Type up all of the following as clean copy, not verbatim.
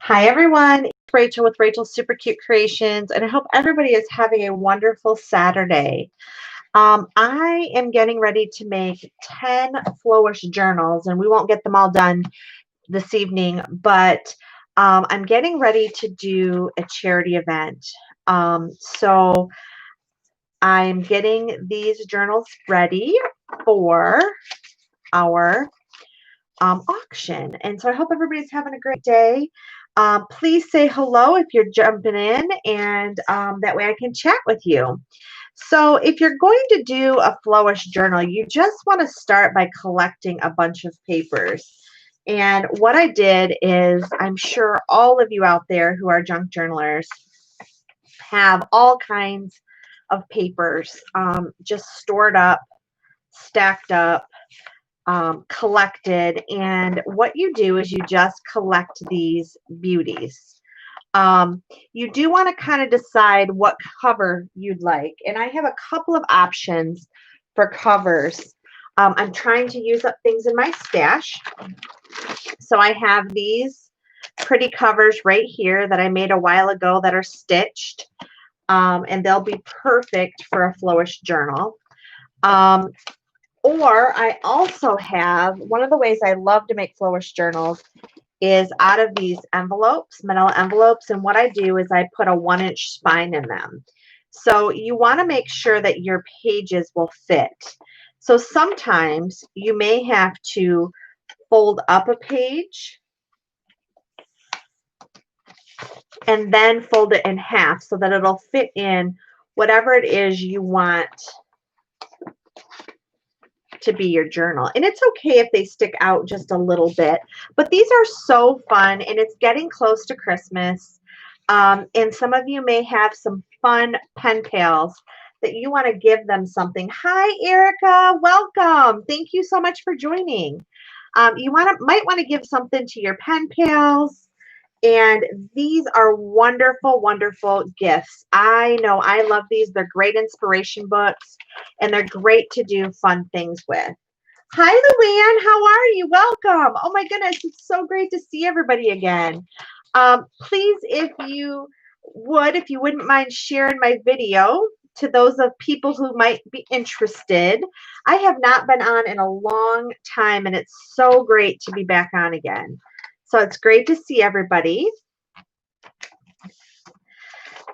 Hi, everyone. It's Rachel with Rachel's Super Cute Creations, and I hope everybody is having a wonderful Saturday. I am getting ready to make 10 Flowish journals, and we won't get them all done this evening, but I'm getting ready to do a charity event. So I'm getting these journals ready for our auction. And so I hope everybody's having a great day. Please say hello if you're jumping in, and that way I can chat with you. So if you're going to do a Flowish journal, you just want to start by collecting a bunch of papers. And what I did is, I'm sure all of you out there who are junk journalers have all kinds of papers just stored up, stacked up, collected. And what you do is you just collect these beauties. You do want to kind of decide what cover you'd like. And I have a couple of options for covers. I'm trying to use up things in my stash. So I have these pretty covers right here that I made a while ago that are stitched. And they'll be perfect for a Flowish journal. Or I also have, one of the ways I love to make Flowish journals is out of these envelopes, manila envelopes. And what I do is I put a 1-inch spine in them. So you want to make sure that your pages will fit. So sometimes you may have to fold up a page and then fold it in half so that it'll fit in whatever it is you want to be your journal. And it's okay if they stick out just a little bit, but these are so fun, and it's getting close to Christmas. And some of you may have some fun pen pals that you want to give them something. Hi, Erica. Welcome. Thank you so much for joining. You might want to give something to your pen pals. And these are wonderful, wonderful gifts. I know I love these. They're great inspiration books, and they're great to do fun things with. Hi, Luann. How are you? Welcome. Oh, my goodness. It's so great to see everybody again. Please, if you wouldn't mind sharing my video to those of people who might be interested. I have not been on in a long time, and it's so great to be back on again. So it's great to see everybody.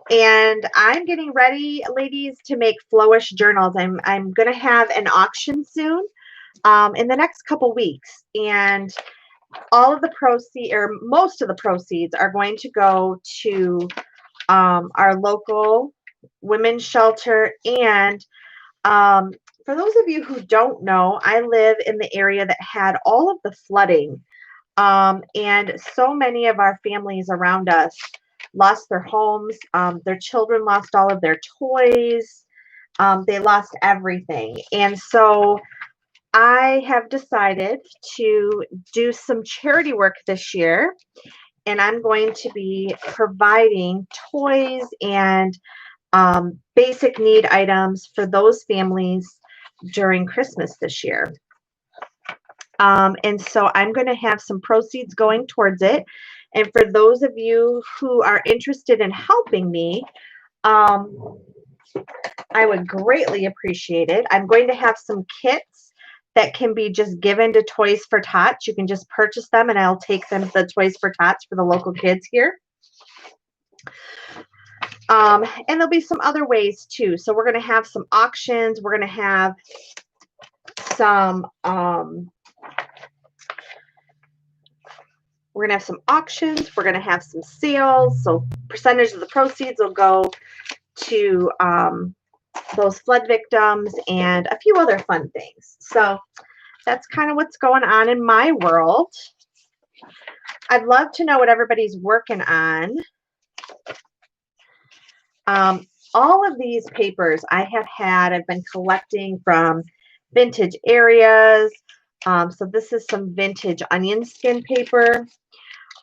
And I'm getting ready, ladies, to make Flowish journals. I'm going to have an auction soon in the next couple weeks. And all of the proceeds, or most of the proceeds, are going to go to our local women's shelter. And for those of you who don't know, I live in the area that had all of the flooding. And so many of our families around us lost their homes. Their children lost all of their toys. They lost everything. And so I have decided to do some charity work this year. And I'm going to be providing toys and basic need items for those families during Christmas this year. And so I'm going to have some proceeds going towards it. And for those of you who are interested in helping me, I would greatly appreciate it. I'm going to have some kits that can be just given to Toys for Tots. You can just purchase them, and I'll take them to the Toys for Tots for the local kids here. And there'll be some other ways too. So we're going to have some auctions. We're going to have some auctions. We're going to have some sales. So percentage of the proceeds will go to those flood victims and a few other fun things. So that's kind of what's going on in my world. I'd love to know what everybody's working on. All of these papers I've been collecting from vintage areas. So this is some vintage onion skin paper.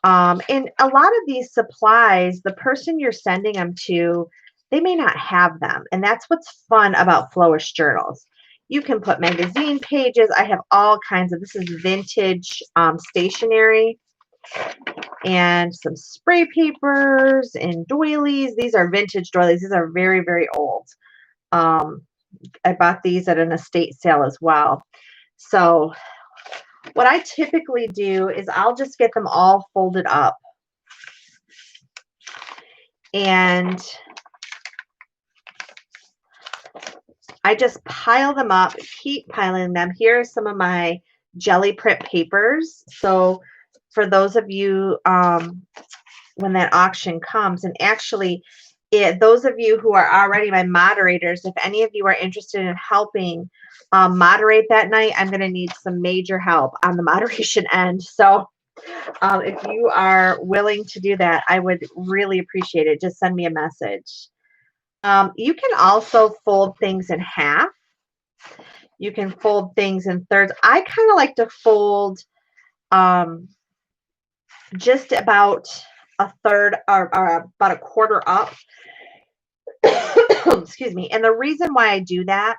And a lot of these supplies, the person you're sending them to, they may not have them. And that's what's fun about Flowish journals. You can put magazine pages. I have all kinds of, this is vintage stationery. and some spray papers and doilies. These are vintage doilies. These are very, very old. I bought these at an estate sale as well. So what I typically do is I'll just get them all folded up. And I just pile them up, keep piling them. Here are some of my jelly print papers. So for those of you, when that auction comes, and actually, those of you who are already my moderators, if any of you are interested in helping moderate that night, I'm going to need some major help on the moderation end. So if you are willing to do that, I would really appreciate it. Just send me a message. You can also fold things in half. You can fold things in thirds. I kind of like to fold just about a third or about a quarter up. Excuse me. And the reason why I do that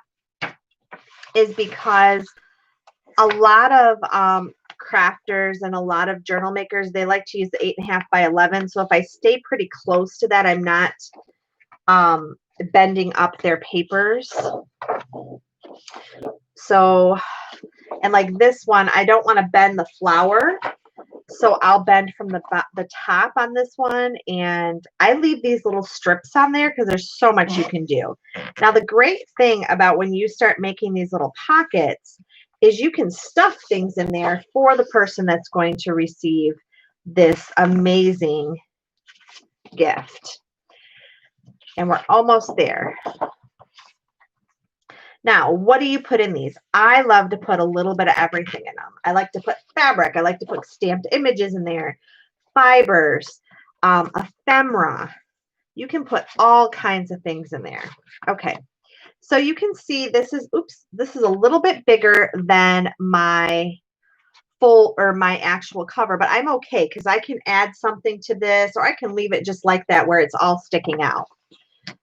is because a lot of crafters and a lot of journal makers, they like to use the 8.5 by 11. So if I stay pretty close to that, I'm not bending up their papers. So, and like this one, I don't want to bend the flower. So I'll bend from the top on this one, and I leave these little strips on there because there's so much you can do. Now, the great thing about when you start making these little pockets is you can stuff things in there for the person that's going to receive this amazing gift. And we're almost there. Now, what do you put in these? I love to put a little bit of everything in them. I like to put fabric. I like to put stamped images in there, fibers, ephemera. You can put all kinds of things in there. Okay, so you can see this is, this is a little bit bigger than my full or my actual cover, but I'm okay because I can add something to this, or I can leave it just like that where it's all sticking out.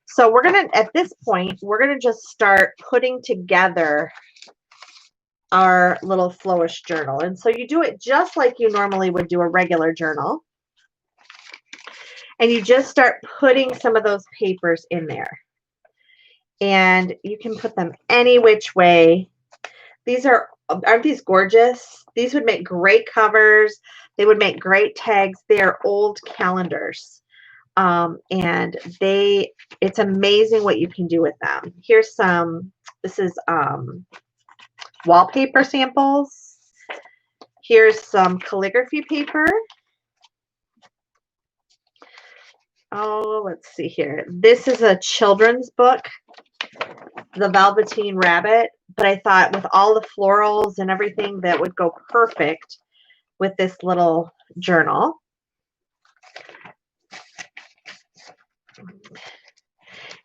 So we're going to, at this point, we're going to just start putting together our little Flowish journal. And so you do it just like you normally would do a regular journal. And you just start putting some of those papers in there. And you can put them any which way. These aren't these gorgeous? These would make great covers. They would make great tags. They are old calendars. And it's amazing what you can do with them. Here's some, this is wallpaper samples. Here's some calligraphy paper. Oh, let's see here. This is a children's book, The Velveteen Rabbit, but I thought with all the florals and everything that would go perfect with this little journal.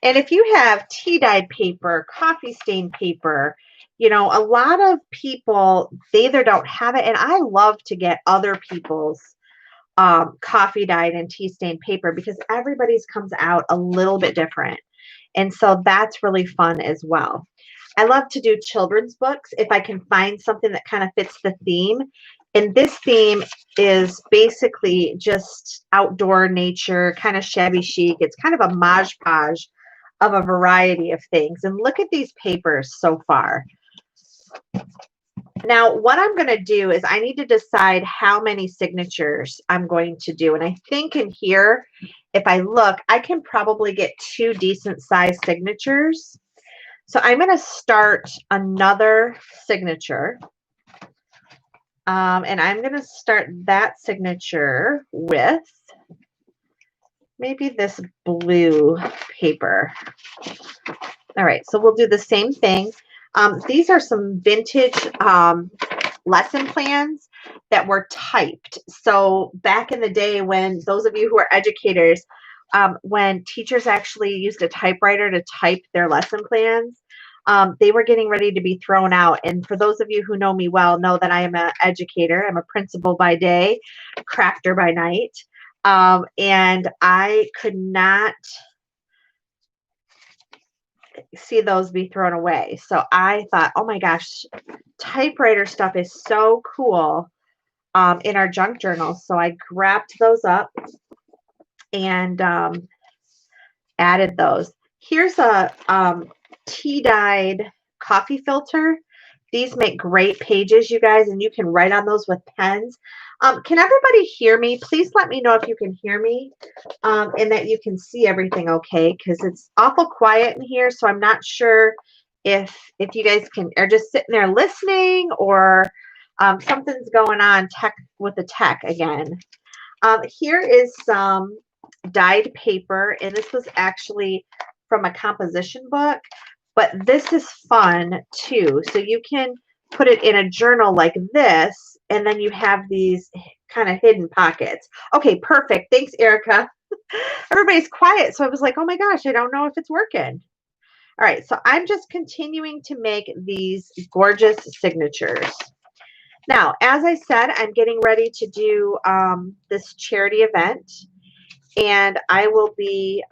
And if you have tea-dyed paper, coffee stain paper, you know, a lot of people, they either don't have it, and I love to get other people's coffee dyed and tea stained paper because everybody's comes out a little bit different. And so that's really fun as well. I love to do children's books if I can find something that kind of fits the theme. And this theme is basically just outdoor nature, kind of shabby chic. It's kind of a modge podge of a variety of things. And look at these papers so far. Now, what I'm going to do is I need to decide how many signatures I'm going to do. And I think in here, if I look, I can probably get 2 decent sized signatures. So I'm going to start another signature. And I'm going to start that signature with maybe this blue paper. All right, so we'll do the same thing. These are some vintage lesson plans that were typed. So back in the day when those of you who are educators, when teachers actually used a typewriter to type their lesson plans, they were getting ready to be thrown out. And for those of you who know me well, know that I am an educator. I'm a principal by day, crafter by night. And I could not see those be thrown away. So I thought, oh my gosh, typewriter stuff is so cool. in our junk journals. So I grabbed those up and added those. Here's a tea-dyed coffee filter. These make great pages, you guys, and you can write on those with pens. Can everybody hear me? Please let me know if you can hear me and that you can see everything okay, because it's awful quiet in here, so I'm not sure if you guys are just sitting there listening or something's going on with the tech again. Here is some dyed paper, and this was actually from a composition book, but this is fun too. So you can put it in a journal like this, and then you have these kind of hidden pockets. Okay, perfect. Thanks, Erica. Everybody's quiet, so I was like, oh my gosh, I don't know if it's working. All right, so I'm just continuing to make these gorgeous signatures. Now, as I said, I'm getting ready to do this charity event, and I will be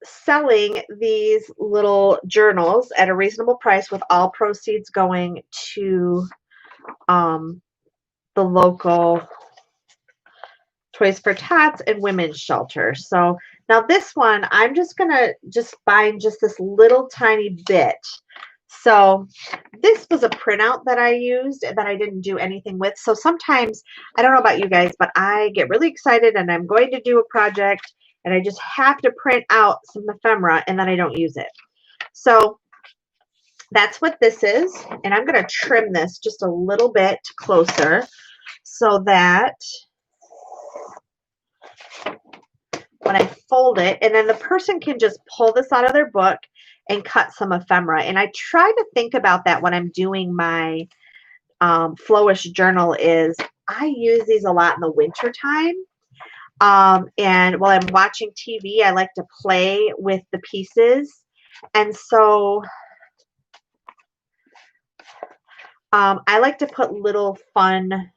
selling these little journals at a reasonable price, with all proceeds going to the local Toys for Tots and women's shelter. So now this one, I'm just gonna bind just this little tiny bit. So this was a printout that I used that I didn't do anything with. So sometimes, I don't know about you guys, but I get really excited and I'm going to do a project and I just have to print out some ephemera and then I don't use it. So that's what this is. And I'm going to trim this just a little bit closer so that when I fold it, and then the person can just pull this out of their book and cut some ephemera. And I try to think about that when I'm doing my Flowish journal. Is I use these a lot in the winter time. And while I'm watching TV, I like to play with the pieces. And so I like to put little fun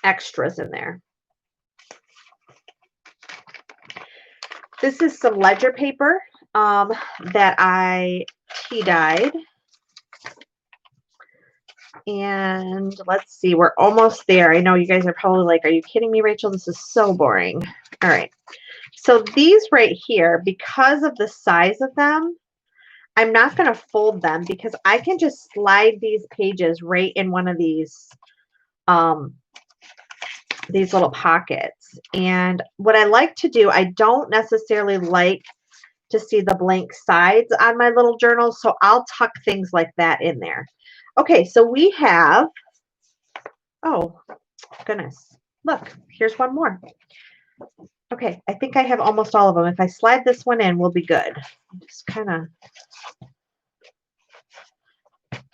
extras in there. This is some ledger paper that I tea dyed. And let's see, we're almost there. I know you guys are probably like, are you kidding me, Rachel? This is so boring. All right. So these right here, because of the size of them, I'm not going to fold them because I can just slide these pages right in one of these little pockets. And what I like to do, I don't necessarily like to see the blank sides on my little journal, so I'll tuck things like that in there. Okay, so we have, oh goodness, look, here's one more. Okay, I think I have almost all of them. If I slide this one in, we'll be good. Just kind of,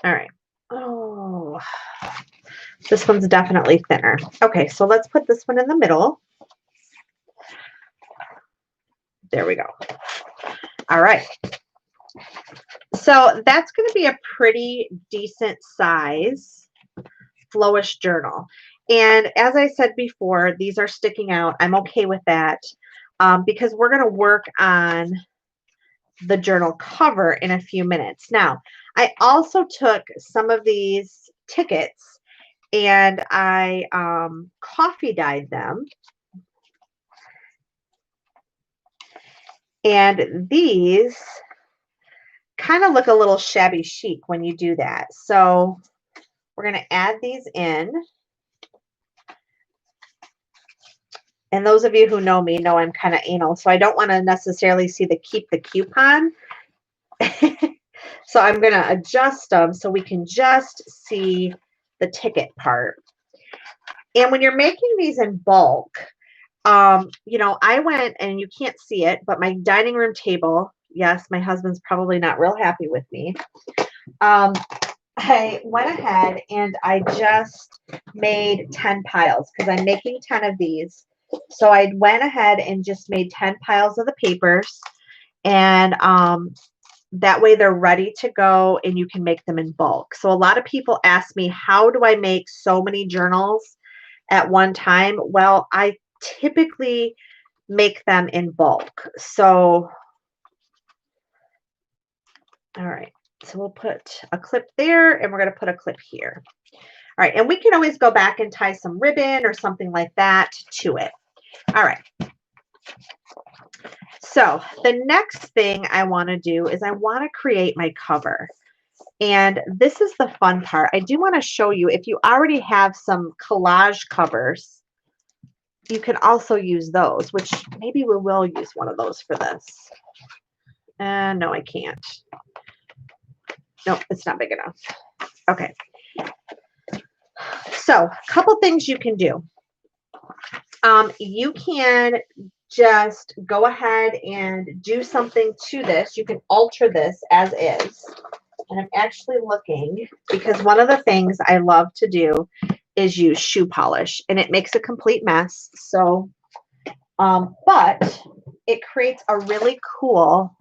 all right. Oh, this one's definitely thinner. Okay, so let's put this one in the middle. There we go. All right. So that's going to be a pretty decent size Flowish journal. And as I said before, these are sticking out. I'm okay with that because we're going to work on the journal cover in a few minutes. Now, I also took some of these tickets and I coffee dyed them. And these kind of look a little shabby chic when you do that. So we're going to add these in. And those of you who know me know I'm kind of anal, so I don't want to necessarily see the keep the coupon. So I'm going to adjust them so we can just see the ticket part. And when you're making these in bulk, you know, I went, and you can't see it, but my dining room table, yes, my husband's probably not real happy with me. I went ahead and I just made 10 piles because I'm making 10 of these. So I went ahead and just made 10 piles of the papers, and that way they're ready to go and you can make them in bulk. So a lot of people ask me, how do I make so many journals at one time? Well, I typically make them in bulk. So All right, so we'll put a clip there and we're going to put a clip here. All right, and we can always go back and tie some ribbon or something like that to it. All right. So the next thing I want to do is I want to create my cover. And this is the fun part. I do want to show you, if you already have some collage covers, you can also use those, which maybe we will use one of those for this. No, I can't. Nope, it's not big enough. Okay. So a couple things you can do. You can just go ahead and do something to this. You can alter this as is. And I'm actually looking because one of the things I love to do is use shoe polish, and it makes a complete mess. So, but it creates a really cool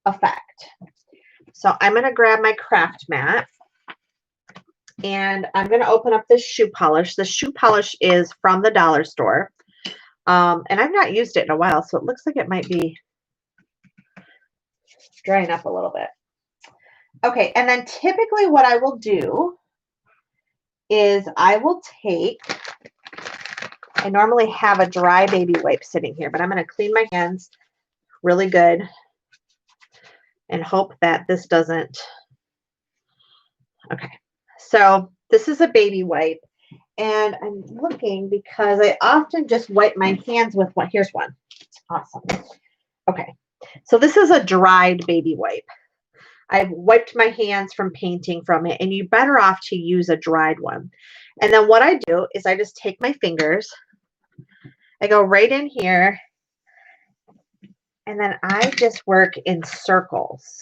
effect. So I'm going to grab my craft mat and I'm going to open up this shoe polish. The shoe polish is from the dollar store. And I've not used it in a while, so it looks like it might be drying up a little bit. Okay, and then typically what I will do is I will take, I normally have a dry baby wipe sitting here, but I'm going to clean my hands really good and hope that this doesn't. Okay, so this is a baby wipe. And I'm looking because I often just wipe my hands with one. Here's one. Awesome. Okay. So this is a dried baby wipe. I've wiped my hands from painting from it, and you're better off to use a dried one. And then what I do is I just take my fingers, I go right in here, and then I just work in circles.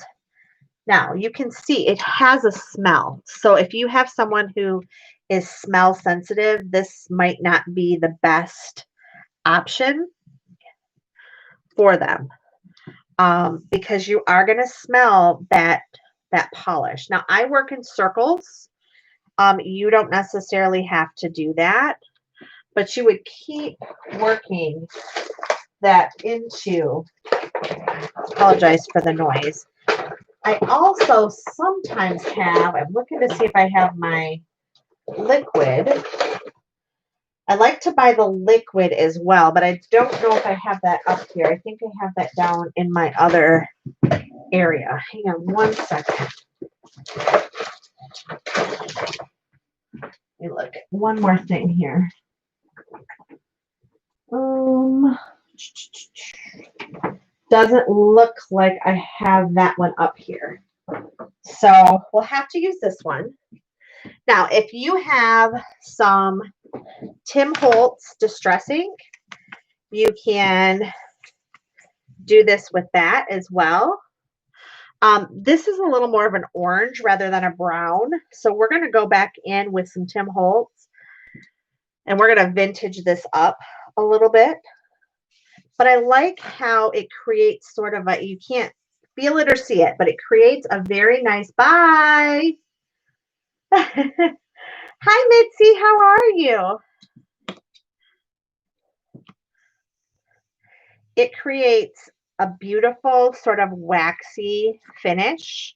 Now you can see it has a smell. So if you have someone who is smell sensitive, this might not be the best option for them, because you are going to smell that polish. Now I work in circles. You don't necessarily have to do that, but you would keep working that into, apologize for the noise. I also sometimes have, I'm looking to see if I have my liquid. I like to buy the liquid as well, but I don't know if I have that up here. I think I have that down in my other area. Hang on one second. Let me look at one more thing here. Doesn't look like I have that one up here. So we'll have to use this one. Now, if you have some Tim Holtz Distress ink, you can do this with that as well. This is a little more of an orange rather than a brown. So we're going to go back in with some Tim Holtz and we're going to vintage this up a little bit. But I like how it creates sort of a, you can't feel it or see it, but it creates a very nice, bye. Hi, Mitzi, how are you? It creates a beautiful sort of waxy finish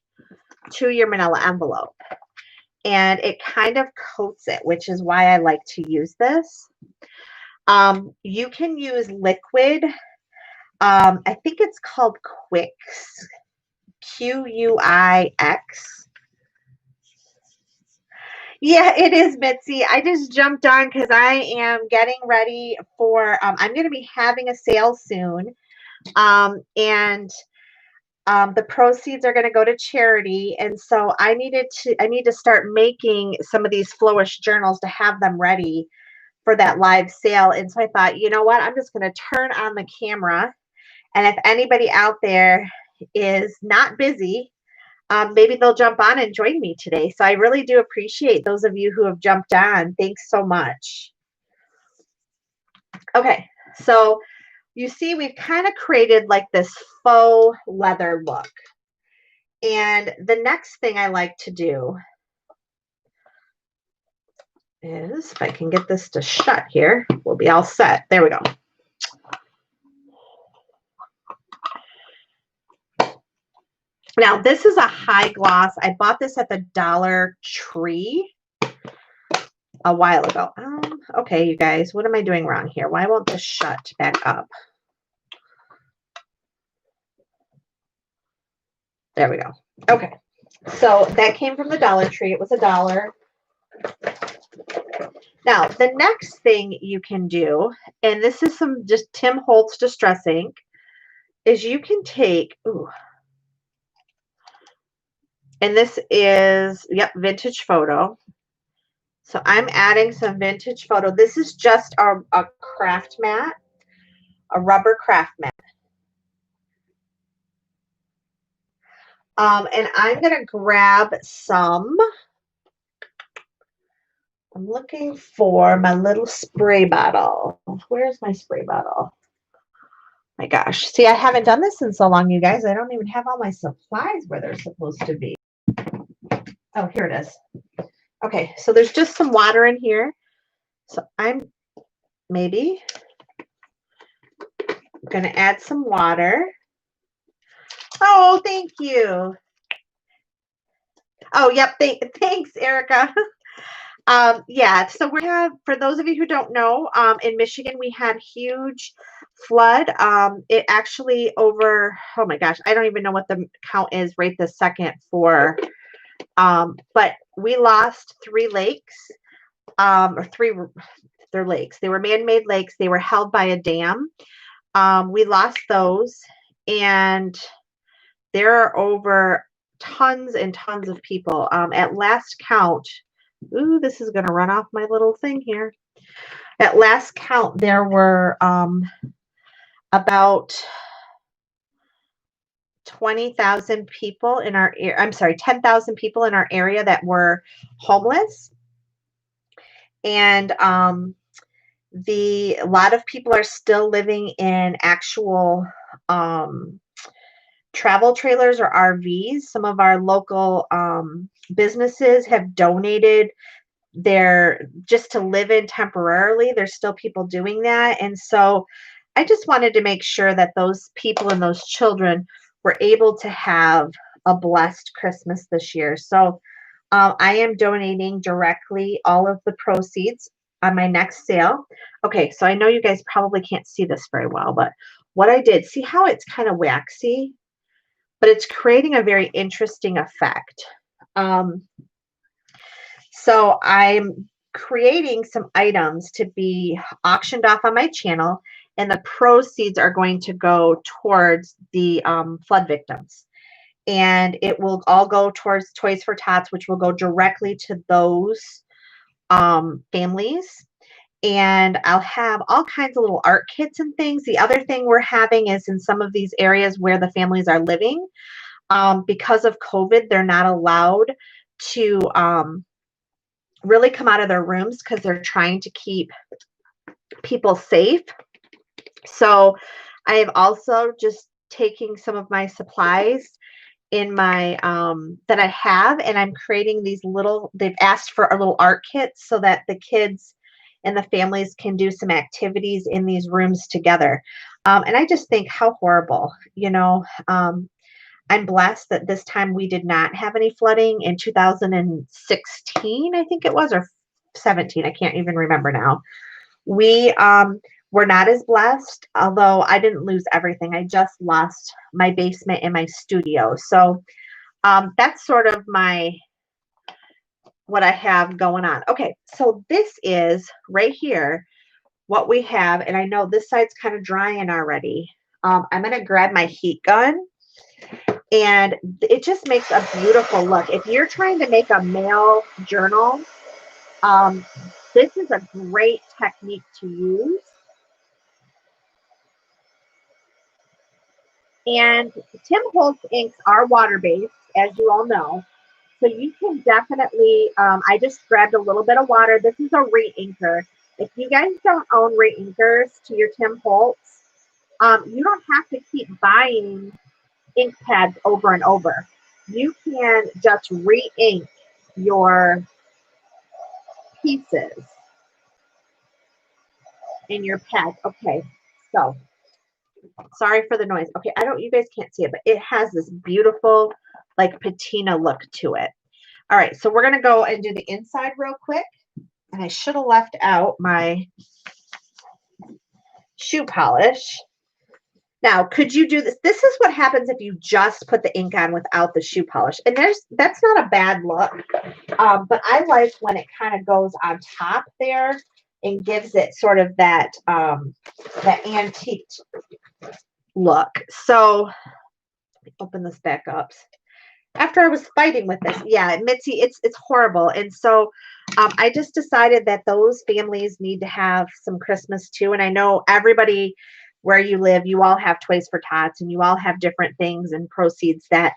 to your manila envelope. And it kind of coats it, which is why I like to use this. You can use liquid. I think it's called Quix, Q-U-I-X. Yeah, it is, Mitzi. I just jumped on because I am getting ready for, I'm going to be having a sale soon. And the proceeds are going to go to charity. And so I need to start making some of these Flowish journals to have them ready for that live sale. And so I thought, you know what, I'm just going to turn on the camera. And if anybody out there is not busy, maybe they'll jump on and join me today. So I really do appreciate those of you who have jumped on. Thanks so much. Okay, so you see we've kind of created like this faux leather look. And the next thing I like to do is, if I can get this to shut here, we'll be all set. There we go. Now, this is a high gloss. I bought this at the Dollar Tree a while ago. Okay, you guys, what am I doing wrong here? Why won't this shut back up? There we go. Okay, so that came from the Dollar Tree. It was $1. Now, the next thing you can do, and this is some just Tim Holtz Distress Ink, is you can take, and this is, yep, Vintage Photo. So I'm adding some Vintage Photo. This is just a craft mat, a rubber craft mat. And I'm going to grab some, I'm looking for my little spray bottle. Where's my spray bottle? My gosh. See, I haven't done this in so long, you guys. I don't even have all my supplies where they're supposed to be. Oh, here it is. Okay, so there's just some water in here. So I'm maybe going to add some water. Oh, thank you. Oh, yep. Thanks, Erica. Yeah, so we have, for those of you who don't know, in Michigan, we had huge flood. It actually over, oh my gosh, I don't even know what the count is right this second for, but we lost 3 lakes, or 3, they're lakes. They were man-made lakes. They were held by a dam. We lost those, and there are over tons and tons of people. At last count, ooh, this is going to run off my little thing here. At last count, there were about 20,000 people in our area. I'm sorry, 10,000 people in our area that were homeless. And a lot of people are still living in actual travel trailers or RVs. Some of our local businesses have donated just to live in temporarily. There's still people doing that. And so I just wanted to make sure that those people and those children were able to have a blessed Christmas this year. So I am donating directly all of the proceeds on my next sale. Okay, so I know you guys probably can't see this very well, but what I did, see how it's kind of waxy, but it's creating a very interesting effect. So I'm creating some items to be auctioned off on my channel, and the proceeds are going to go towards the flood victims. And it will all go towards Toys for Tots, which will go directly to those families. And I'll have all kinds of little art kits and things. The other thing we're having is in some of these areas where the families are living, because of COVID, they're not allowed to really come out of their rooms because they're trying to keep people safe. So I have also just taking some of my supplies in my that I have, and I'm creating these little, they've asked for a little art kits so that the kids and the families can do some activities in these rooms together. And I just think how horrible, I'm blessed that this time we did not have any flooding. In 2016, I think it was, or 17, I can't even remember now. We were not as blessed, although I didn't lose everything. I just lost my basement and my studio. So that's sort of what I have going on. Okay, so this is right here what we have, and I know this side's kind of drying already. I'm going to grab my heat gun, and it just makes a beautiful look. If you're trying to make a mail journal, this is a great technique to use. And Tim Holtz inks are water-based, as you all know. So you can definitely, I just grabbed a little bit of water. This is a rate inker. If you guys don't own rate inkers to your Tim Holtz, you don't have to keep buying ink pads over and over. You can just re-ink your pieces in your pads. Okay, so sorry for the noise. Okay, you guys can't see it, but it has this beautiful like patina look to it. All right, so we're going to go and do the inside real quick. And I should have left out my shoe polish. Now, could you do this? This is what happens if you just put the ink on without the shoe polish. And that's not a bad look. But I like when it kind of goes on top there and gives it sort of that antique look. So let me open this back up. After I was fighting with this, yeah, Mitzi, it's horrible. And so I just decided that those families need to have some Christmas too. And I know everybody where you live, you all have Toys for Tots and you all have different things and proceeds that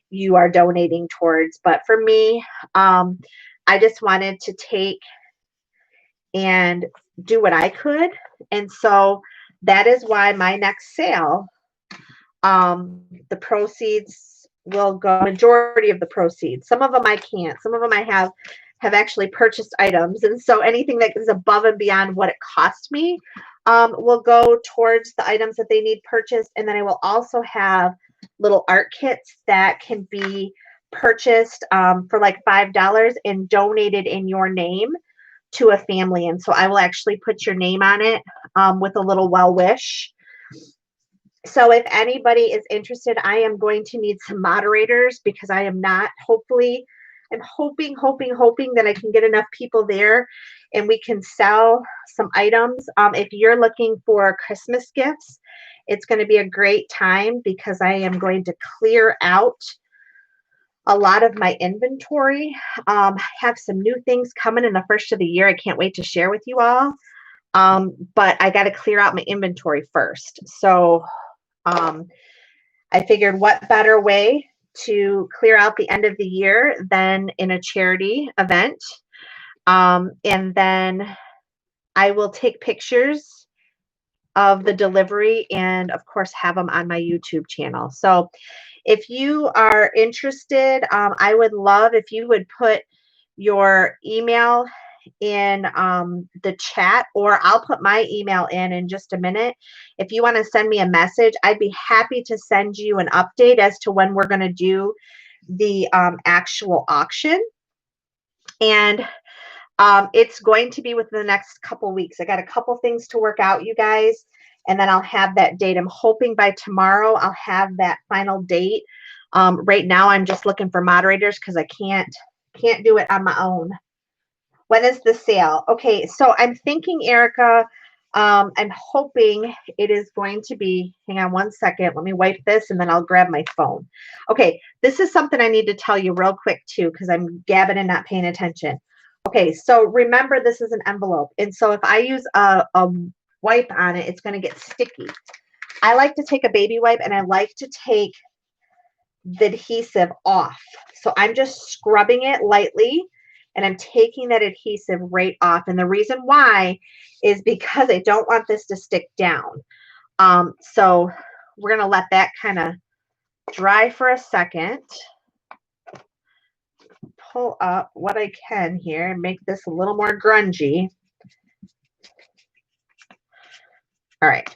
you are donating towards. But for me, I just wanted to take and do what I could. And so that is why my next sale, the proceeds will go, majority of the proceeds. Some of them I can't. Some of them I have actually purchased items. And so anything that is above and beyond what it cost me will go towards the items that they need purchased. And then I will also have little art kits that can be purchased for like $5 and donated in your name to a family. And so I will actually put your name on it with a little well wish. So if anybody is interested, I am going to need some moderators because I am not, hopefully, I'm hoping that I can get enough people there and we can sell some items. If you're looking for Christmas gifts, it's going to be a great time because I am going to clear out a lot of my inventory. Have some new things coming in the first of the year. I can't wait to share with you all. But I got to clear out my inventory first. So I figured what better way to clear out the end of the year than in a charity event. And then I will take pictures of the delivery and of course have them on my YouTube channel. So if you are interested, I would love if you would put your email in the chat, or I'll put my email in just a minute. If you want to send me a message, I'd be happy to send you an update as to when we're going to do the actual auction. And it's going to be within the next couple weeks. I got a couple things to work out, you guys, and then I'll have that date. I'm hoping by tomorrow I'll have that final date. Right now I'm just looking for moderators because I can't do it on my own. When is the sale? Okay, so I'm thinking, Erica, I'm hoping it is going to be, hang on one second, let me wipe this and then I'll grab my phone. Okay, this is something I need to tell you real quick too because I'm gabbing and not paying attention. Okay, so remember this is an envelope. And so if I use a wipe on it, it's going to get sticky. I like to take a baby wipe and I like to take the adhesive off. So I'm just scrubbing it lightly and I'm taking that adhesive right off. And the reason why is because I don't want this to stick down. So we're going to let that kind of dry for a second. Pull up what I can here and make this a little more grungy. All right.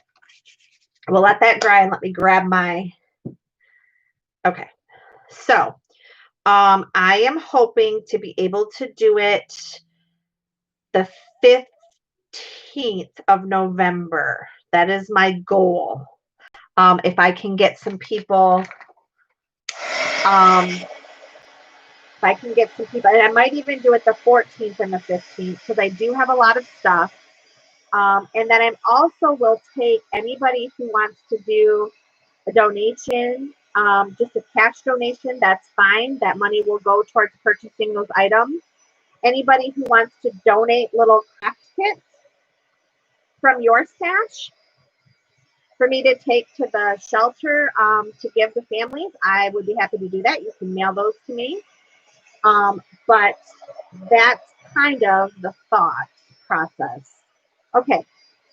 We'll let that dry and let me grab my, okay. So I am hoping to be able to do it the 15th of November. That is my goal. If I can get some people, and I might even do it the 14th and the 15th because I do have a lot of stuff. And then I also will take anybody who wants to do a donation, just a cash donation, that's fine. That money will go towards purchasing those items. Anybody who wants to donate little craft kits from your stash for me to take to the shelter to give to families, I would be happy to do that. You can mail those to me. But that's kind of the thought process. Okay,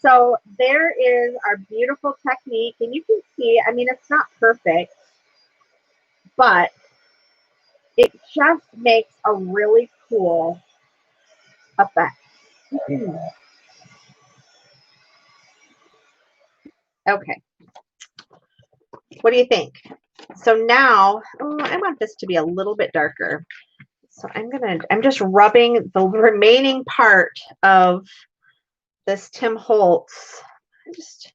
so there is our beautiful technique. And you can see, I mean, it's not perfect, but it just makes a really cool effect. Okay. What do you think? So now, oh, I want this to be a little bit darker. So I'm just rubbing the remaining part of this Tim Holtz. I just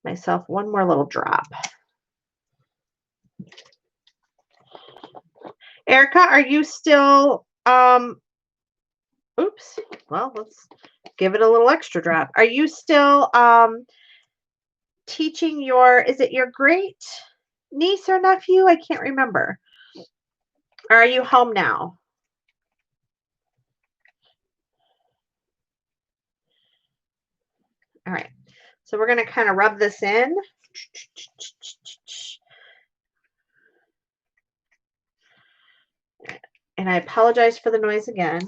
myself one more little drop. Erica, are you still, oops, well, let's give it a little extra drop. Are you still teaching is it your great niece or nephew? I can't remember. Or are you home now? All right. So we're going to kind of rub this in. And I apologize for the noise again.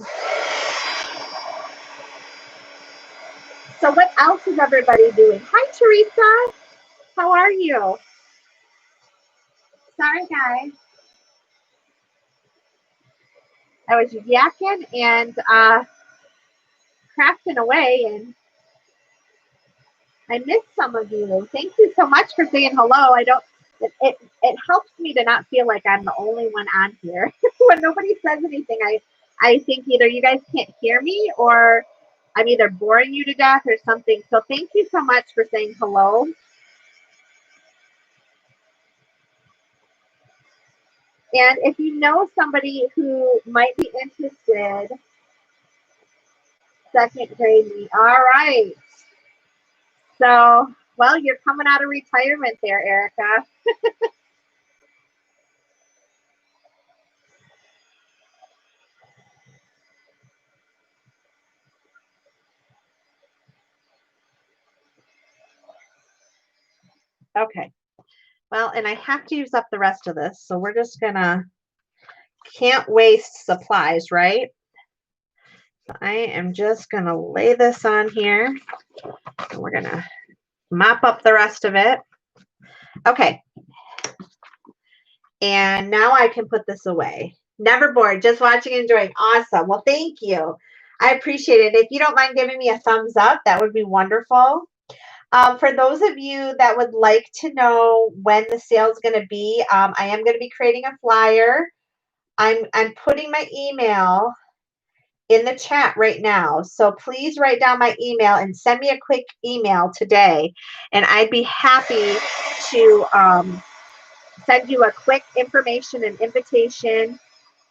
So what else is everybody doing? Hi, Teresa. How are you? Sorry, guys. I was yakking and crafting away, and I missed some of you. Thank you so much for saying hello. It helps me to not feel like I'm the only one on here. When nobody says anything, I think either you guys can't hear me or I'm either boring you to death or something. So thank you so much for saying hello. And if you know somebody who might be interested, second grade me. All right. So, well, you're coming out of retirement there, Erica. Okay. Well, and I have to use up the rest of this, so we're just gonna, can't waste supplies, right? I am just gonna lay this on here, and we're gonna mop up the rest of it. Okay. And now I can put this away. Never bored, just watching and enjoying. Awesome. Well, thank you. I appreciate it. If you don't mind giving me a thumbs up, that would be wonderful. For those of you that would like to know when the sale is going to be, I am going to be creating a flyer. I'm putting my email in the chat right now. So please write down my email and send me a quick email today. And I'd be happy to send you a quick information and invitation.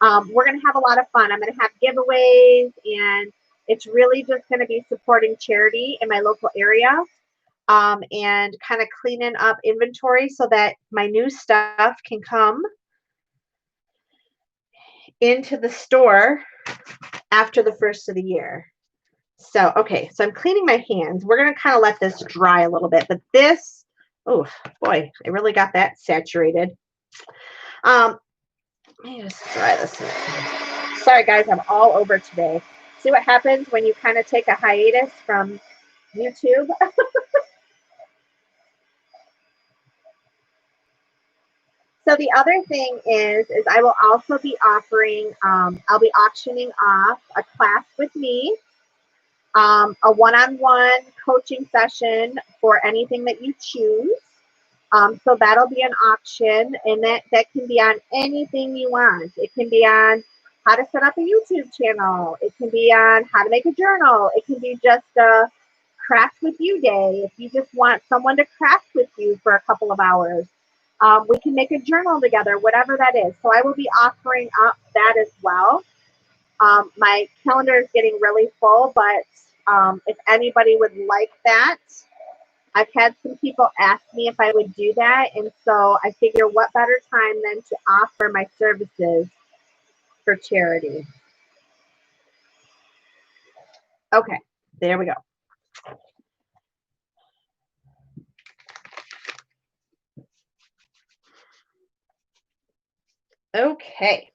We're going to have a lot of fun. I'm going to have giveaways, and it's really just going to be supporting charity in my local area. And kind of cleaning up inventory so that my new stuff can come into the store after the first of the year. So, okay, so I'm cleaning my hands. We're going to kind of let this dry a little bit, but this, oh boy, I really got that saturated. Let me just dry this in. Sorry guys, I'm all over today. See what happens when you kind of take a hiatus from YouTube? So the other thing is I will also be offering, I'll be auctioning off a class with me, a one-on-one coaching session for anything that you choose. So that'll be an auction, and that can be on anything you want. It can be on how to set up a YouTube channel. It can be on how to make a journal. It can be just a craft with you day. If you just want someone to craft with you for a couple of hours. We can make a journal together, whatever that is. So I will be offering up that as well. My calendar is getting really full, but if anybody would like that, I've had some people ask me if I would do that. And so I figure what better time than to offer my services for charity. Okay, there we go. Okay.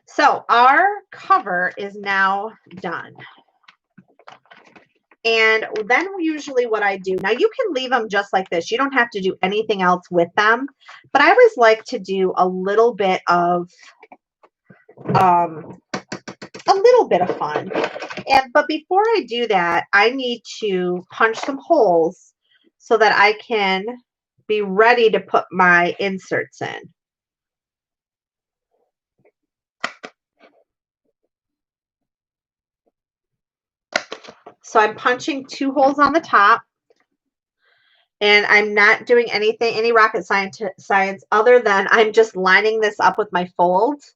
So our cover is now done. And then usually what I do, now you can leave them just like this. You don't have to do anything else with them. But I always like to do a little bit of fun. But before I do that, I need to punch some holes so that I can be ready to put my inserts in. So I'm punching 2 holes on the top, and I'm not doing any rocket science other than I'm just lining this up with my folds.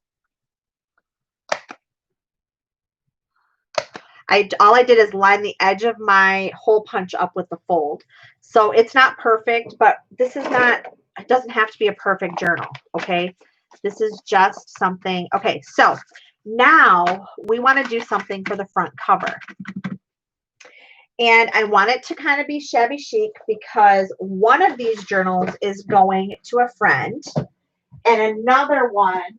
All I did is line the edge of my hole punch up with the fold. So it's not perfect, but this is not, it doesn't have to be a perfect journal, okay? This is just something, okay, so now we want to do something for the front cover. And I want it to kind of be shabby chic because one of these journals is going to a friend and another one,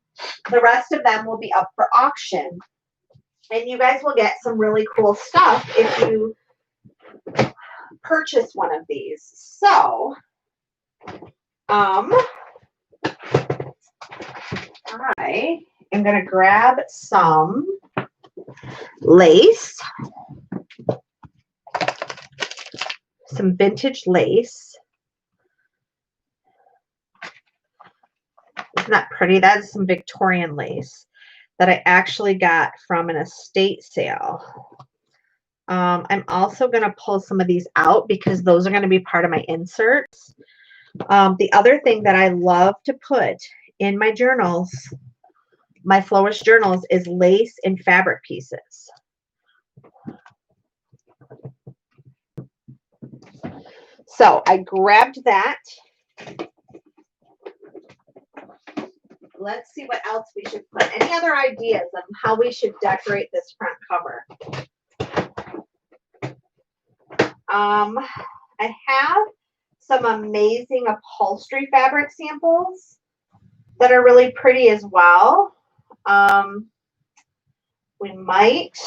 the rest of them will be up for auction. And you guys will get some really cool stuff if you purchase one of these. So, I am going to grab some lace, some vintage lace. Isn't that pretty? That is some Victorian lace that I actually got from an estate sale. I'm also going to pull some of these out because those are going to be part of my inserts. The other thing that I love to put in my journals, my Flowish journals, is lace and fabric pieces. So I grabbed that. Let's see what else we should put. Any other ideas on how we should decorate this front cover? I have some amazing upholstery fabric samples that are really pretty as well. We might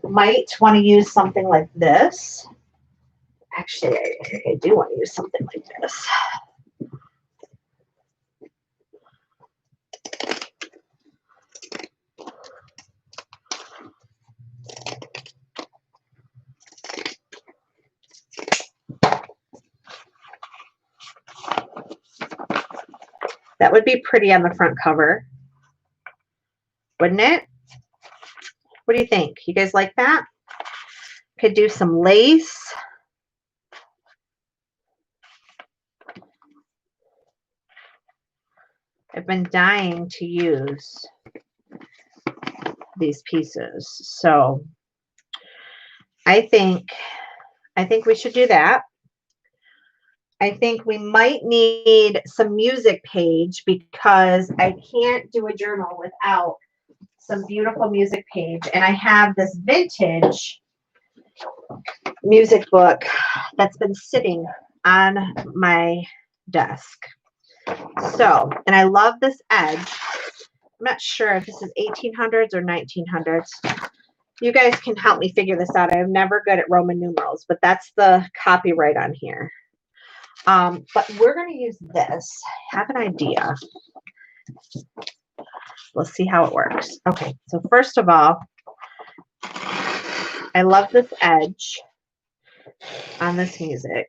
want to use something like this. Actually, I do want to use something like this. That would be pretty on the front cover, wouldn't it? What do you think? You guys like that? Could do some lace. I've been dying to use these pieces. So I think we should do that. I think we might need some music page because I can't do a journal without some beautiful music page. And I have this vintage music book that's been sitting on my desk. So, and I love this edge. I'm not sure if this is 1800s or 1900s. You guys can help me figure this out. I'm never good at Roman numerals, but that's the copyright on here. But we're going to use this. I have an idea. We'll see how it works. Okay, so first of all, I love this edge on this music.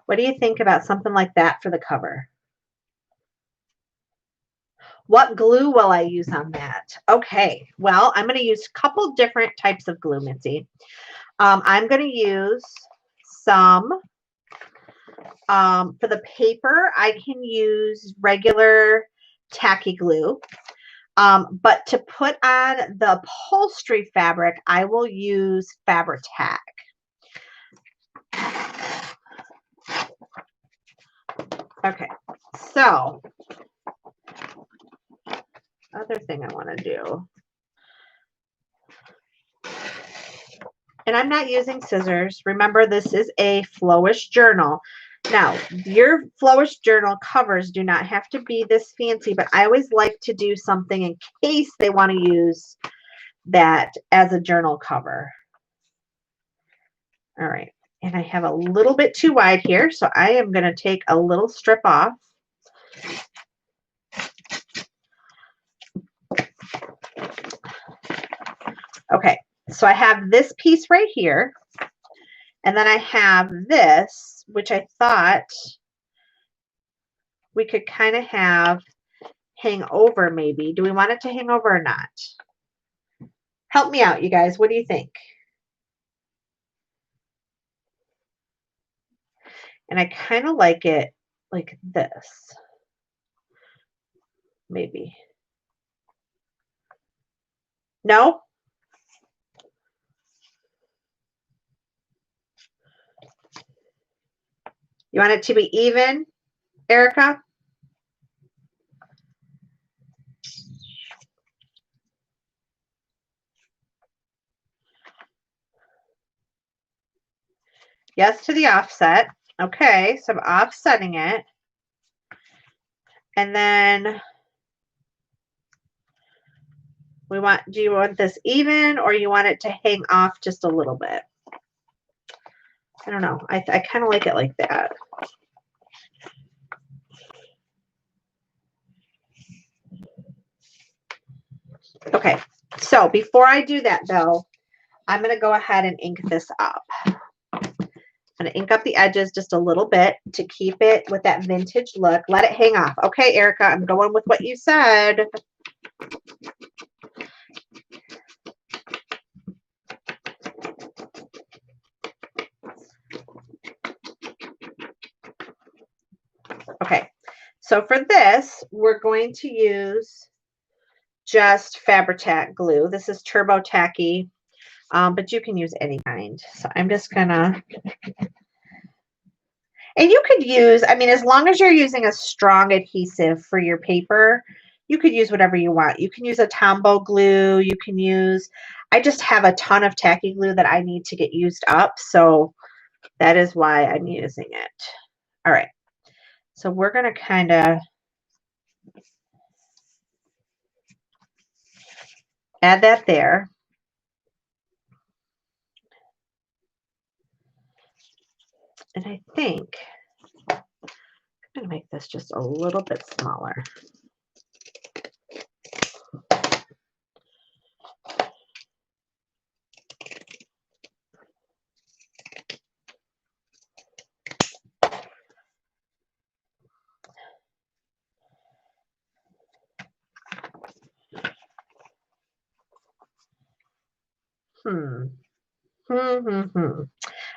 What do you think about something like that for the cover? What glue will I use on that? Okay, well, I'm going to use a couple different types of glue, Mitzi. I'm going to use some, for the paper, I can use regular tacky glue. But to put on the upholstery fabric, I will use Fabri-Tac. Okay, so other thing I want to do, and I'm not using scissors. Remember, this is a Flowish journal. Now, your Flowish journal covers do not have to be this fancy, but I always like to do something in case they want to use that as a journal cover. All right, And I have a little bit too wide here, so I am going to take a little strip off. Okay, so I have this piece right here, and then I have this, which I thought we could kind of have hang over maybe. Do we want it to hang over or not? Help me out, you guys. What do you think? And I kind of like it like this. Maybe. No? You want it to be even, Erica? Yes to the offset. Okay, so I'm offsetting it. And then do you want this even, or you want it to hang off just a little bit? I don't know. I kind of like it like that. Okay, so before I do that though, I'm going to go ahead and ink this up. I'm going to ink up the edges just a little bit to keep it with that vintage look. Let it hang off. Okay, Erica, I'm going with what you said. Okay, so for this, we're going to use just Fabri-Tac glue. This is Turbo Tacky, but you can use any kind. So I'm just going to... And you could use, I mean, as long as you're using a strong adhesive for your paper, you could use whatever you want. You can use a Tombow glue. You can use, I just have a ton of tacky glue that I need to get used up. So that is why I'm using it. All right. So we're going to kind of add that there. And I think I'm going to make this just a little bit smaller.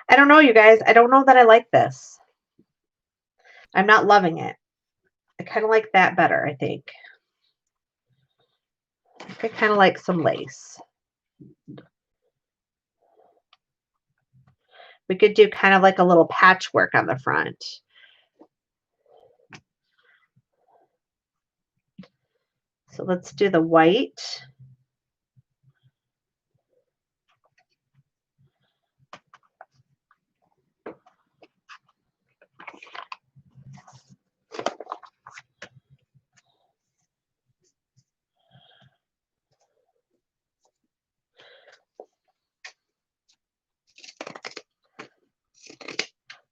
I don't know, you guys. I don't know that I like this. I'm not loving it. I kind of like that better, I think. I kind of like some lace. We could do kind of like a little patchwork on the front. So let's do the white.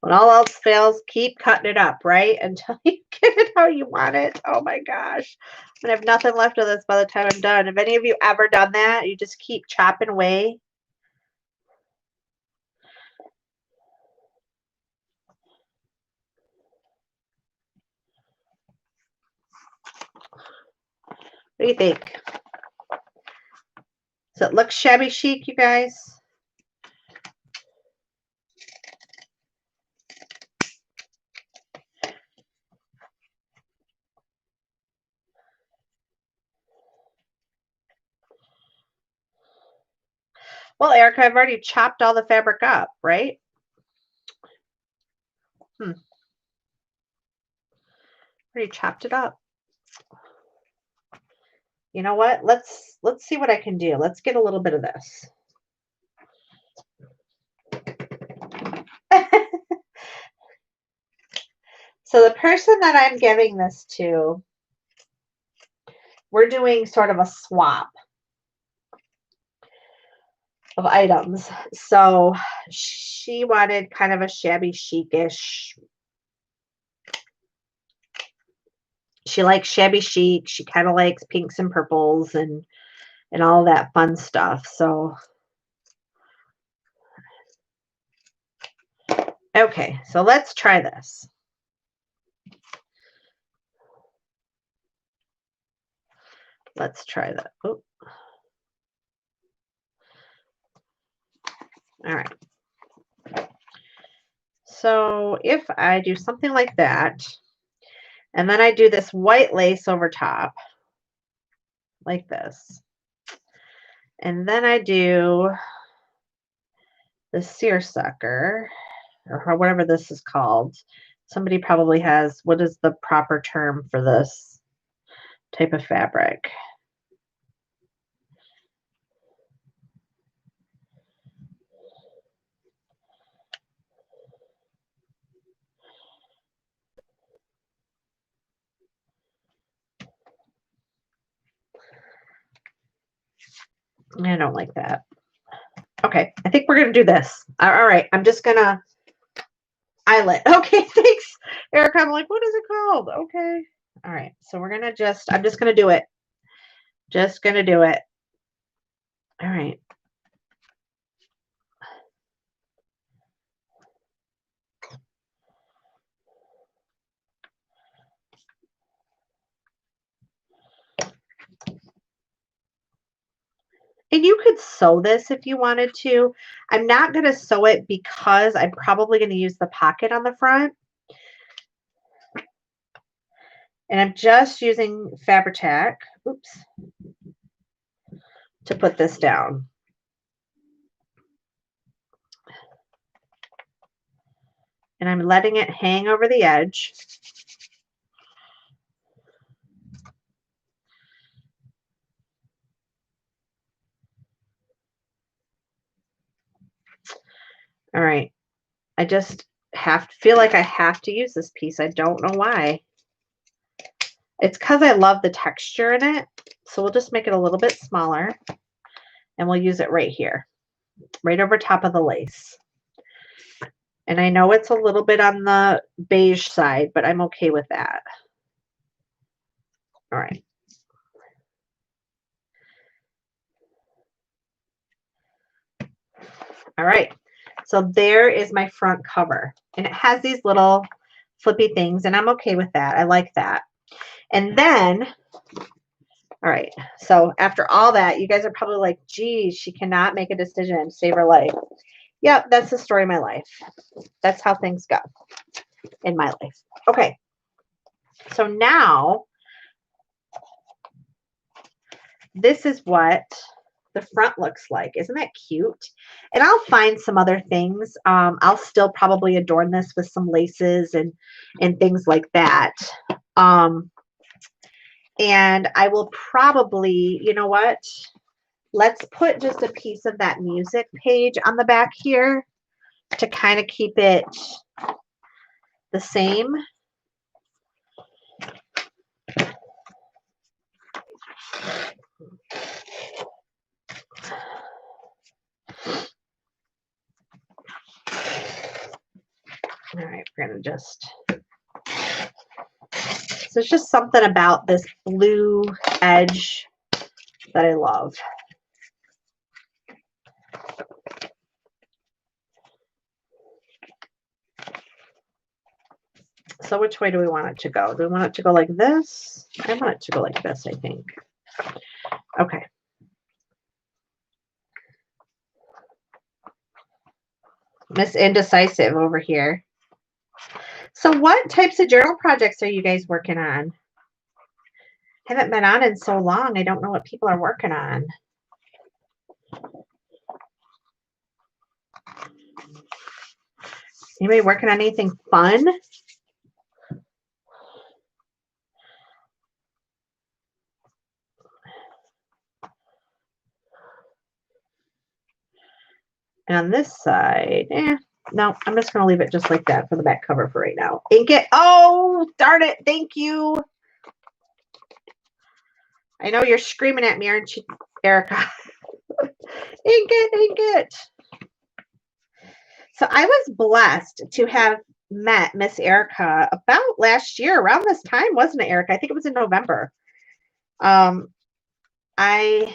When all else fails, keep cutting it up, right? Until you get it how you want it. Oh my gosh. I'm going to have nothing left of this by the time I'm done. Have any of you ever done that? You just keep chopping away. What do you think? Does it look shabby chic, you guys? Well, Erica, I've already chopped all the fabric up, right? Already chopped it up. You know what? Let's see what I can do. Let's get a little bit of this. So the person that I'm giving this to, we're doing sort of a swap. of items. So she wanted kind of a shabby chic-ish. She likes shabby chic. She kind of likes pinks and purples and all that fun stuff. So okay, so let's try this. Let's try that. Oh. All right. So if I do something like that, and then I do this white lace over top, like this, and then I do the seersucker, or whatever this is called. Somebody probably has, what is the proper term for this type of fabric? I don't like that. Okay, I think we're going to do this. All right, I'm just going to eyelet. Okay, thanks, Erica. I'm like, what is it called? Okay. All right, so we're going to just, I'm just going to do it. Just going to do it. All right. And you could sew this if you wanted to. I'm not going to sew it because I'm probably going to use the pocket on the front. And I'm just using Fabri-Tac, oops, to put this down. And I'm letting it hang over the edge. All right. I just feel like I have to use this piece. I don't know why. It's because I love the texture in it. So we'll just make it a little bit smaller. And we'll use it right here, right over top of the lace. And I know it's a little bit on the beige side, but I'm okay with that. All right. All right. So there is my front cover. And it has these little flippy things, and I'm okay with that. I like that. And then, all right. So after all that, you guys are probably like, geez, she cannot make a decision, save her life. Yep, that's the story of my life. That's how things go in my life. Okay. So now, this is what the front looks like. Isn't that cute? And I'll find some other things. I'll still probably adorn this with some laces and things like that. And I will probably, you know what? Let's put just a piece of that music page on the back here to kind of keep it the same. All right, we're going to just, so it's just something about this blue edge that I love. So which way do we want it to go? Do we want it to go like this? I want it to go like this, I think. Okay. Miss Indecisive over here. So what types of journal projects are you guys working on? Haven't been on in so long. I don't know what people are working on. Anybody working on anything fun? And on this side, no, I'm just going to leave it just like that for the back cover for right now. Ink it. Oh, darn it. Thank you. I know you're screaming at me, aren't you, Erica? Ink it. So I was blessed to have met Miss Erica about last year, around this time, wasn't it, Erica? I think it was in November. I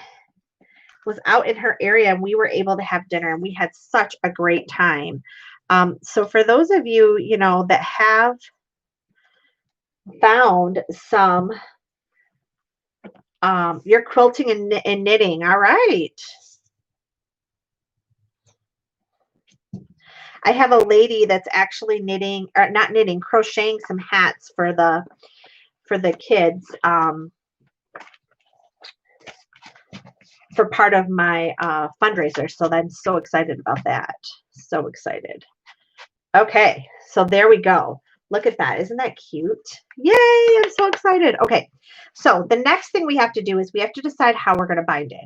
was out in her area and we were able to have dinner and we had such a great time. So for those of you, you know, that have found some, you're quilting and knitting. All right. I have a lady that's actually knitting, or not knitting, crocheting some hats for the kids, for part of my fundraiser. So I'm so excited about that. So excited. Okay, so there we go. Look at that. Isn't that cute? Yay, I'm so excited. Okay, so the next thing we have to do is we have to decide how we're going to bind it.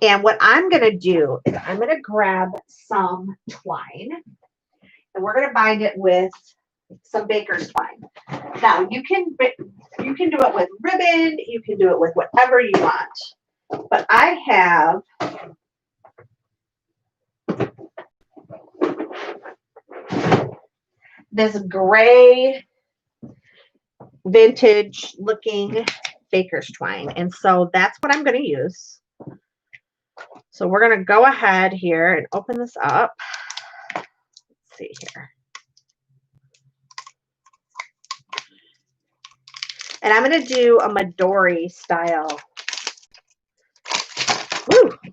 And what I'm going to do is I'm going to grab some twine and we're going to bind it with some baker's twine. Now, you can do it with ribbon, you can do it with whatever you want. But I have this gray vintage looking baker's twine. And so that's what I'm going to use. So we're going to go ahead here and open this up. Let's see here. And I'm going to do a Midori style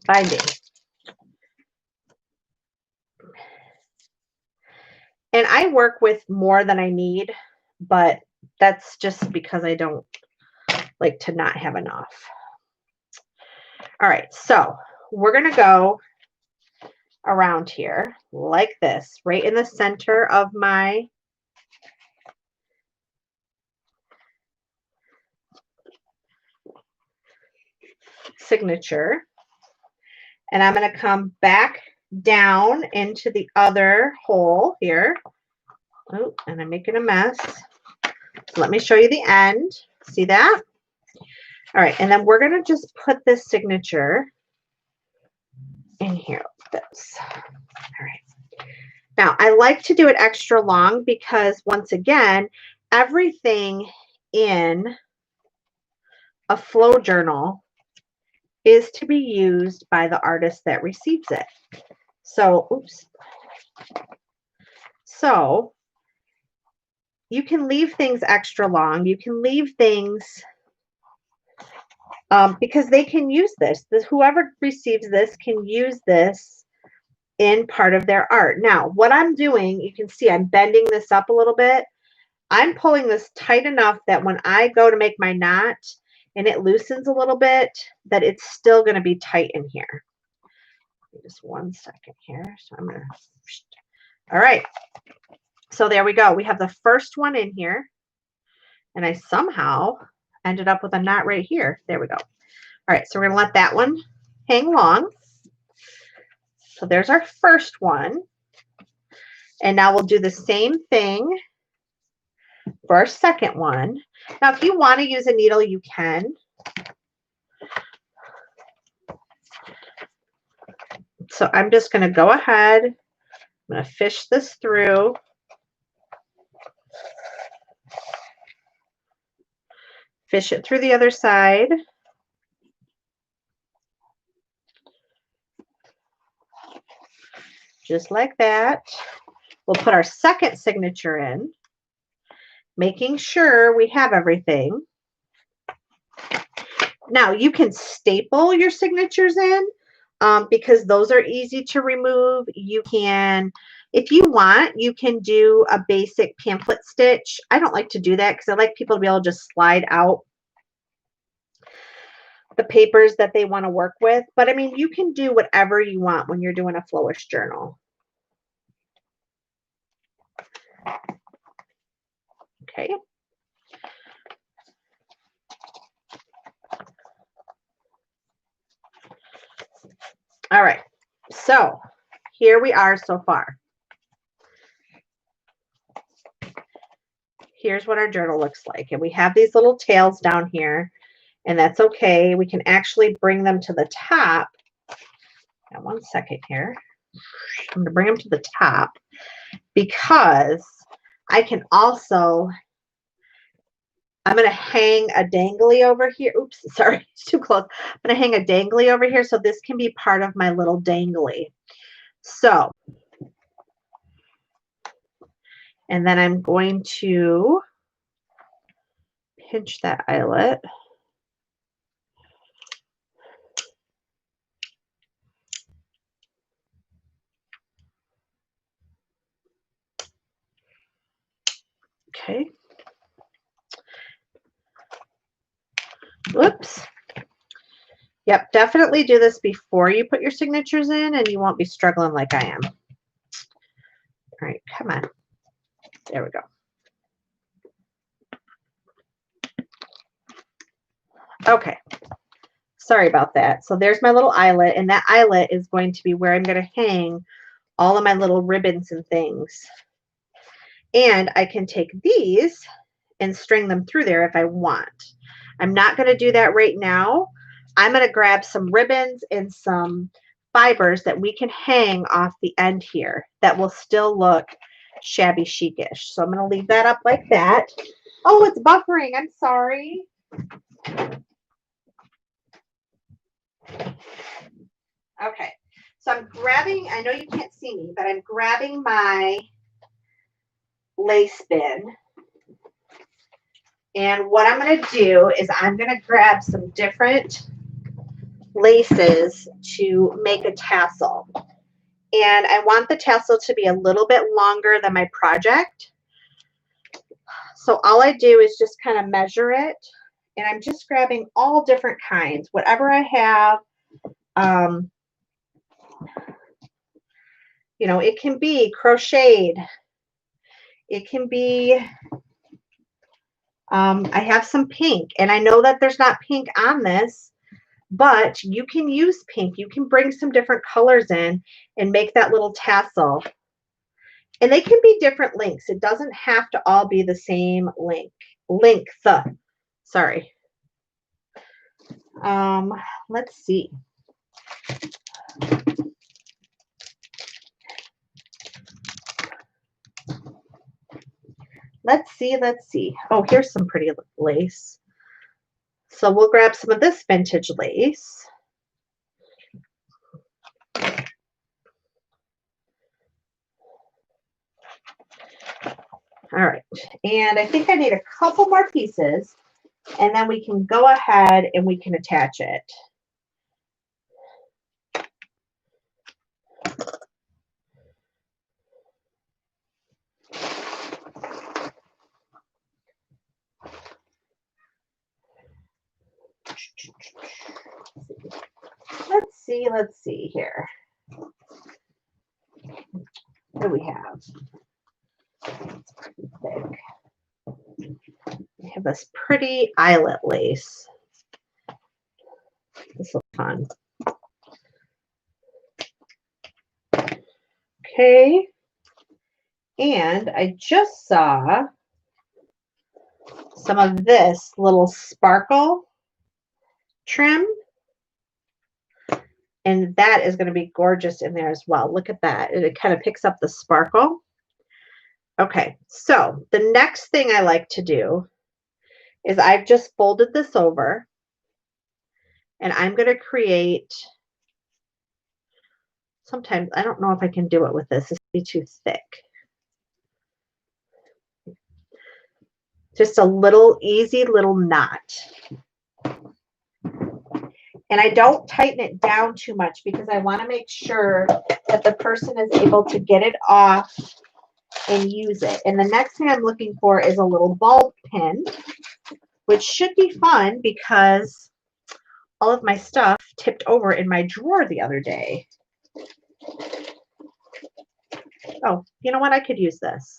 binding. And I work with more than I need, but that's just because I don't like to not have enough. All right, so we're going to go around here like this, right in the center of my signature. And I'm going to come back down into the other hole here. Oh, and I'm making a mess. So let me show you the end. See that? All right, and then we're going to just put this signature in here like this. All right. Now, I like to do it extra long because, once again, everything in a flow journal is to be used by the artist that receives it. So, oops. So, you can leave things extra long. You can leave things because they can use this. Whoever receives this can use this in part of their art. Now, what I'm doing, you can see I'm bending this up a little bit. I'm pulling this tight enough that when I go to make my knot and it loosens a little bit, that it's still going to be tight in here. Just 1 second here. So I'm going to, all right. So there we go. We have the first one in here. And I somehow ended up with a knot right here. There we go. All right, so we're going to let that one hang long. So there's our first one. And now we'll do the same thing for our second one. Now, if you want to use a needle, you can. So I'm just going to go ahead. I'm going to fish this through. Fish it through the other side. Just like that. We'll put our second signature in, making sure we have everything. Now, you can staple your signatures in because those are easy to remove. You can, if you want, you can do a basic pamphlet stitch. I don't like to do that because I like people to be able to just slide out the papers that they want to work with. But I mean, you can do whatever you want when you're doing a Flowish journal. Okay. All right. So here we are so far. Here's what our journal looks like. And we have these little tails down here, and that's okay. We can actually bring them to the top Now, 1 second here. I'm going to bring them to the top because I can also, I'm going to hang a dangly over here. Oops, sorry, it's too close. I'm going to hang a dangly over here so this can be part of my little dangly. So, and then I'm going to pinch that eyelet. Okay. Whoops. Yep, definitely do this before you put your signatures in and you won't be struggling like I am. All right, come on. There we go. Okay. Sorry about that. So there's my little eyelet, and that eyelet is going to be where I'm going to hang all of my little ribbons and things. And I can take these and string them through there if I want. I'm not going to do that right now. I'm going to grab some ribbons and some fibers that we can hang off the end here that will still look shabby chicish. So I'm going to leave that up like that. Oh, it's buffering. I'm sorry. Okay. So I'm grabbing, I know you can't see me, but I'm grabbing my lace bin. And what I'm going to do is I'm going to grab some different laces to make a tassel. And I want the tassel to be a little bit longer than my project. So all I do is just kind of measure it. And I'm just grabbing all different kinds, whatever I have. You know, it can be crocheted. It can be, I have some pink, and I know that there's not pink on this, but you can use pink. You can bring some different colors in and make that little tassel. And they can be different lengths. It doesn't have to all be the same length. Sorry. Let's see. Let's see. Oh, here's some pretty lace. So we'll grab some of this vintage lace. All right, and I think I need a couple more pieces, and then we can go ahead and we can attach it. Let's see here. What do we have? It's pretty thick. We have this pretty eyelet lace. This looks fun. Okay. And I just saw some of this little sparkle trim. And that is going to be gorgeous in there as well. Look at that. And it kind of picks up the sparkle. Okay, so the next thing I like to do is I've just folded this over. And I'm going to create, sometimes, I don't know if I can do it with this. This will be too thick. Just a little easy little knot. And I don't tighten it down too much because I want to make sure that the person is able to get it off and use it. And the next thing I'm looking for is a little bulb pin, which should be fun because all of my stuff tipped over in my drawer the other day. Oh, you know what? I could use this.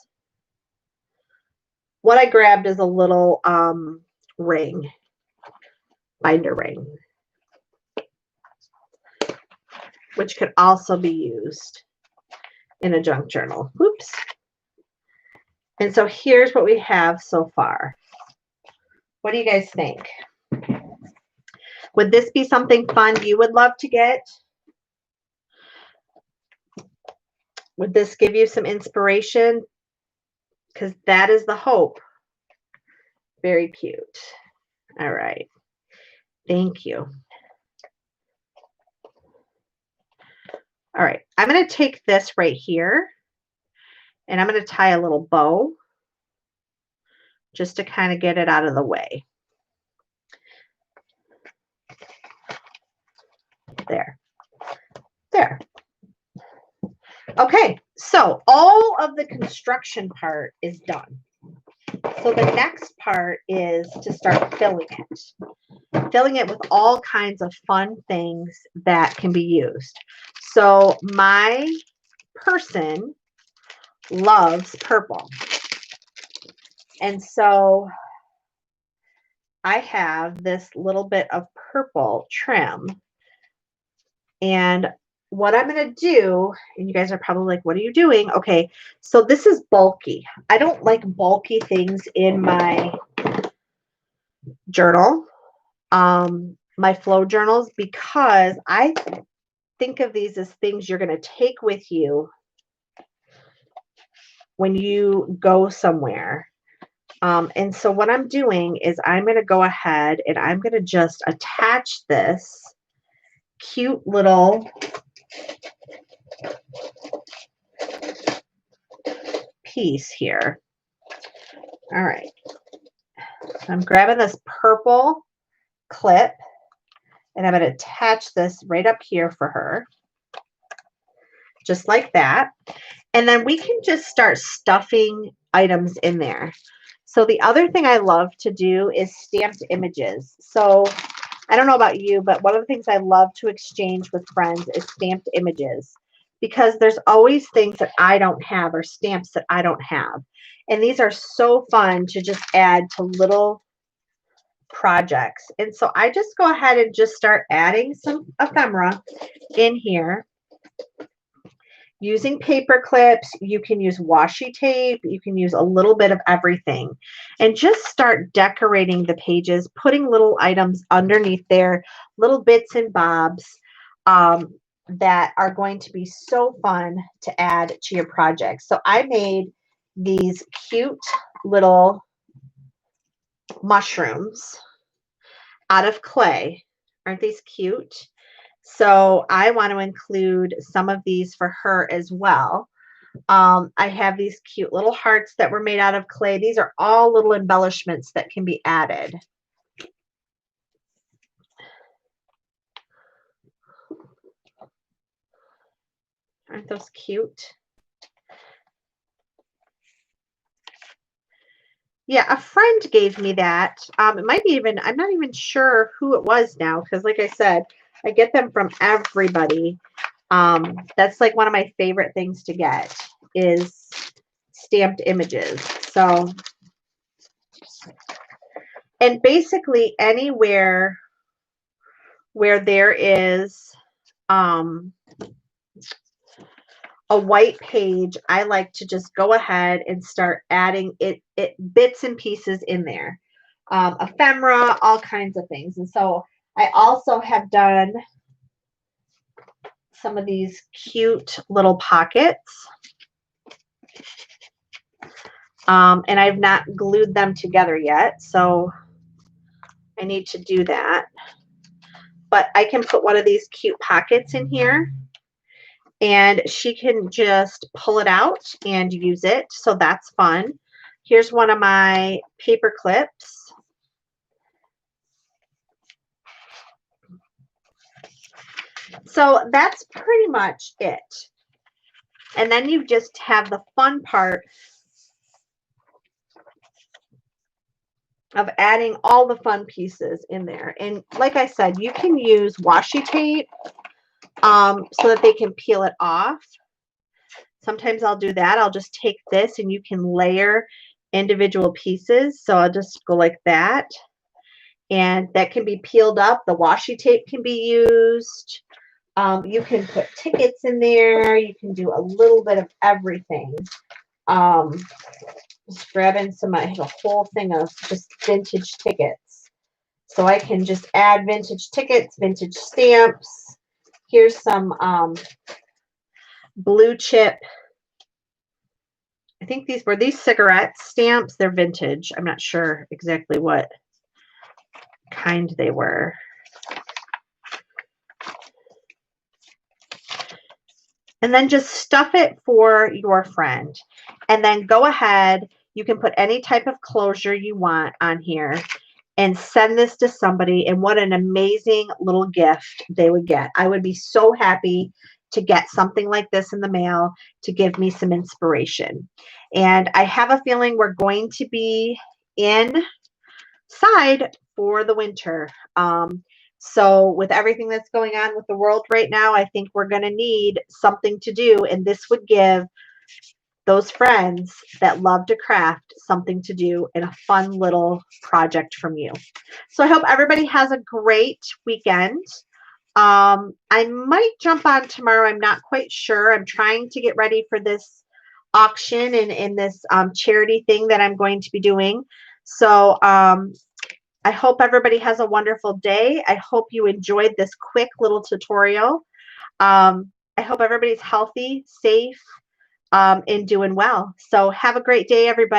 What I grabbed is a little ring, binder ring, which could also be used in a junk journal. Oops. And so here's what we have so far. What do you guys think? Would this be something fun you would love to get? Would this give you some inspiration? Because that is the hope. Very cute. All right. Thank you. All right. I'm going to take this right here and I'm going to tie a little bow just to kind of get it out of the way. There. There. Okay, so all of the construction part is done. So the next part is to start filling it. Filling it with all kinds of fun things that can be used. So my person loves purple. And so I have this little bit of purple trim. And what I'm going to do, and you guys are probably like, what are you doing? Okay, so this is bulky. I don't like bulky things in my journal, my flow journals, because I think of these as things you're going to take with you when you go somewhere. And so what I'm doing is I'm going to go ahead and I'm going to just attach this cute little piece here. All right. So I'm grabbing this purple clip and I'm going to attach this right up here for her. Just like that. And then we can just start stuffing items in there. So the other thing I love to do is stamped images. So I don't know about you, but one of the things I love to exchange with friends is stamped images, because there's always things that I don't have or stamps that I don't have. And these are so fun to just add to little projects. And so I just go ahead and just start adding some ephemera in here. Using paper clips, you can use washi tape, you can use a little bit of everything, and just start decorating the pages, putting little items underneath there, little bits and bobs that are going to be so fun to add to your project. So I made these cute little mushrooms out of clay. Aren't these cute? So I want to include some of these for her as well. I have these cute little hearts that were made out of clay. These are all little embellishments that can be added. Aren't those cute? Yeah, a friend gave me that. It might be even, I'm not even sure who it was now, because like I said, I get them from everybody. That's like one of my favorite things to get is stamped images. So, and basically anywhere where there is a white page, I like to just go ahead and start adding it bits and pieces in there. Ephemera, all kinds of things. And so I also have done some of these cute little pockets. And I've not glued them together yet, so I need to do that. But I can put one of these cute pockets in here, and she can just pull it out and use it. So that's fun. Here's one of my paper clips. So that's pretty much it. And then you just have the fun part of adding all the fun pieces in there. And like I said, you can use washi tape so that they can peel it off. Sometimes I'll do that. I'll just take this and you can layer individual pieces. So I'll just go like that. And that can be peeled up. The washi tape can be used. You can put tickets in there. You can do a little bit of everything. Just grabbing some, I have a whole thing of just vintage tickets. So I can just add vintage tickets, vintage stamps. Here's some blue chip I think these were these cigarette stamps. They're vintage. I'm not sure exactly what kind they were. And then just stuff it for your friend. And then go ahead. You can put any type of closure you want on here and send this to somebody. And what an amazing little gift they would get. I would be so happy to get something like this in the mail to give me some inspiration. And I have a feeling we're going to be inside for the winter. So with everything that's going on with the world right now, I think we're going to need something to do. And this would give those friends that love to craft something to do and a fun little project from you. So I hope everybody has a great weekend. I might jump on tomorrow. I'm not quite sure. I'm trying to get ready for this auction and this charity thing that I'm going to be doing. So I hope everybody has a wonderful day. I hope you enjoyed this quick little tutorial. I hope everybody's healthy, safe, and doing well. So have a great day, everybody.